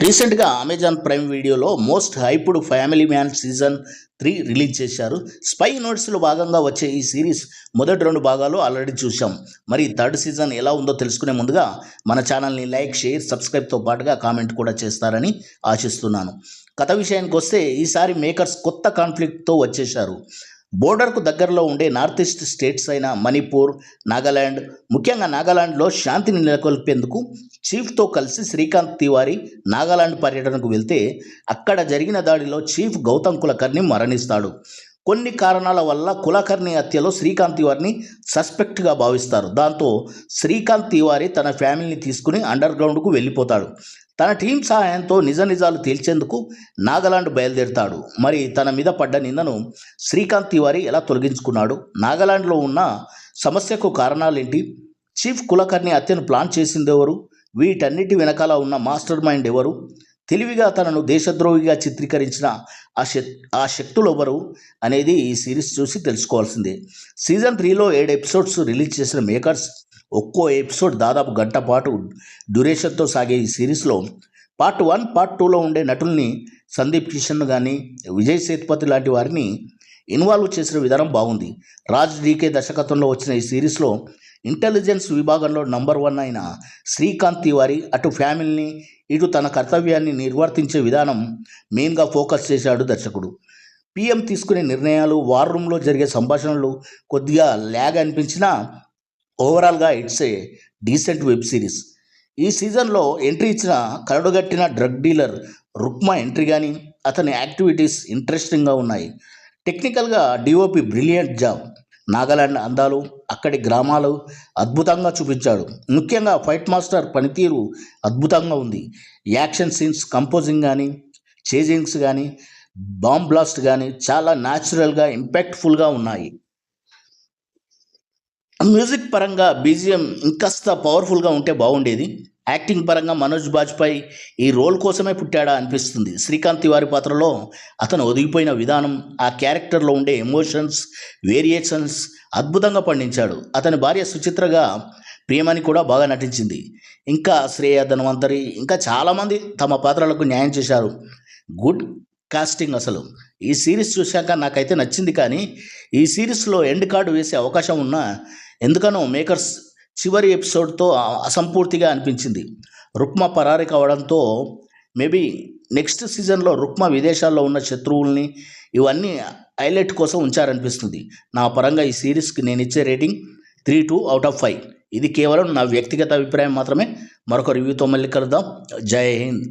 రీసెంట్గా Amazon prime వీడియోలో most hyped family man season 3 release చేశారు. స్పై నోట్స్లో భాగంగా వచ్చే ఈ సిరీస్ మొదటి 2 భాగాలు ఆల్రెడీ చూసాం. మరి థర్డ్ సీజన్ ఎలా ఉందో తెలుసుకునే ముందుగా మన ఛానల్ని లైక్, షేర్, సబ్స్క్రైబ్తో పాటుగా కామెంట్ కూడా చేస్తారని ఆశిస్తున్నాను. కథ విషయానికి వస్తే ఈసారి మేకర్స్ కొత్త కాన్ఫ్లిక్ట్తో వచ్చేశారు. బోర్డర్కు దగ్గరలో ఉండే నార్త్ ఈస్ట్ స్టేట్స్ అయిన మణిపూర్, నాగాలాండ్, ముఖ్యంగా నాగాలాండ్లో శాంతిని నెలకొల్పేందుకు చీఫ్తో కలిసి శ్రీకాంత్ తివారీ నాగాలాండ్ పర్యటనకు వెళ్తే అక్కడ జరిగిన దాడిలో చీఫ్ గౌతమ్ కులకర్ణి మరణిస్తాడు. కొన్ని కారణాల వల్ల కులకర్ణి హత్యలో శ్రీకాంత్ తివారీని సస్పెక్ట్గా భావిస్తారు. దాంతో శ్రీకాంత్ తివారీ తన ఫ్యామిలీని తీసుకుని అండర్ గ్రౌండ్కు వెళ్ళిపోతాడు. తన టీం సహాయంతో నిజాలు తేల్చేందుకు నాగాలాండ్ బయలుదేరుతాడు. మరి తన మీద పడ్డ నిందను శ్రీకాంత్ తివారీ ఎలా తొలగించుకున్నాడు, నాగాలాండ్లో ఉన్న సమస్యకు కారణాలేంటి, చీఫ్ కులకర్ణి హత్యను ప్లాన్ చేసిందెవరు, వీటన్నిటి వెనకాల ఉన్న మాస్టర్ మైండ్ ఎవరు, తెలివిగా తనను దేశద్రోహిగా చిత్రీకరించిన ఆ శక్తులు ఎవరు అనేది ఈ సిరీస్ చూసి తెలుసుకోవాల్సిందే. సీజన్ 3లో 7 ఎపిసోడ్స్ రిలీజ్ చేసిన మేకర్స్ ఒక్కో ఎపిసోడ్ దాదాపు గంట పాటు డ్యూరేషన్తో సాగే ఈ సిరీస్లో పార్ట్ 1, పార్ట్ 2లో ఉండే నటుల్ని సందీప్ కిషన్ కానీ, విజయ్ సేతుపతి లాంటి వారిని ఇన్వాల్వ్ చేసిన విధానం బాగుంది. రాజ్ డీకే దర్శకత్వంలో వచ్చిన ఈ సిరీస్లో ఇంటెలిజెన్స్ విభాగంలో నంబర్ 1 అయిన శ్రీకాంత్ తివారీ అటు ఫ్యామిలీని, ఇటు తన కర్తవ్యాన్ని నిర్వర్తించే విధానం మెయిన్గా ఫోకస్ చేశాడు దర్శకుడు. పీఎం తీసుకునే నిర్ణయాలు, వార్ రూమ్లో జరిగే సంభాషణలు కొద్దిగా ల్యాగ్ అనిపించినా ఓవరాల్గా it's a decent web series. ఈ సీజన్లో ఎంట్రీ ఇచ్చిన కరడుగట్టిన డ్రగ్ డీలర్ రుక్మా ఎంట్రీ కానీ, అతని యాక్టివిటీస్ ఇంట్రెస్టింగ్గా ఉన్నాయి. టెక్నికల్గా డిఓపి బ్రిలియంట్ జాబ్. నాగాలాండ్ అందాలు, అక్కడి గ్రామాలు అద్భుతంగా చూపించాడు. ముఖ్యంగా ఫైట్ మాస్టర్ పనితీరు అద్భుతంగా ఉంది. యాక్షన్ సీన్స్, కంపోజింగ్ కానీ, చేజింగ్స్ కానీ, బాంబ్ బ్లాస్ట్ కానీ చాలా న్యాచురల్గా, ఇంపాక్ట్ఫుల్గా ఉన్నాయి. మ్యూజిక్ పరంగా బీజిఎం ఇంకాస్త పవర్ఫుల్గా ఉంటే బాగుండేది. యాక్టింగ్ పరంగా మనోజ్ బాజ్పేయి ఈ రోల్ కోసమే పుట్టాడా అనిపిస్తుంది. శ్రీకాంత్ తివారీ పాత్రలో అతను ఒదిగిపోయిన విధానం, ఆ క్యారెక్టర్లో ఉండే ఎమోషన్స్, వేరియేషన్స్ అద్భుతంగా పండించాడు. అతని భార్య సుచిత్రగా ప్రియమణి కూడా బాగా నటించింది. ఇంకా శ్రేయ ధన్వంతరి, ఇంకా చాలామంది తమ పాత్రలకు న్యాయం చేశారు. Good casting. అసలు ఈ సిరీస్ చూశాక నాకైతే నచ్చింది. కానీ ఈ సిరీస్లో ఎండ్ కార్డు వేసే అవకాశం ఉన్నా ఎందుకనో మేకర్స్ చివరి ఎపిసోడ్తో అసంపూర్తిగా అనిపించింది. రుక్మా పరారి కావడంతో మేబీ నెక్స్ట్ సీజన్లో రుక్మా విదేశాల్లో ఉన్న శత్రువుల్ని ఇవన్నీ హైలైట్ కోసం ఉంచారనిపిస్తుంది. నా పరంగా ఈ సిరీస్కి నేను ఇచ్చే రేటింగ్ 3/2/5. ఇది కేవలం నా వ్యక్తిగత అభిప్రాయం మాత్రమే. మరొక రివ్యూతో మళ్ళీ కలుద్దాం. జై హింద్.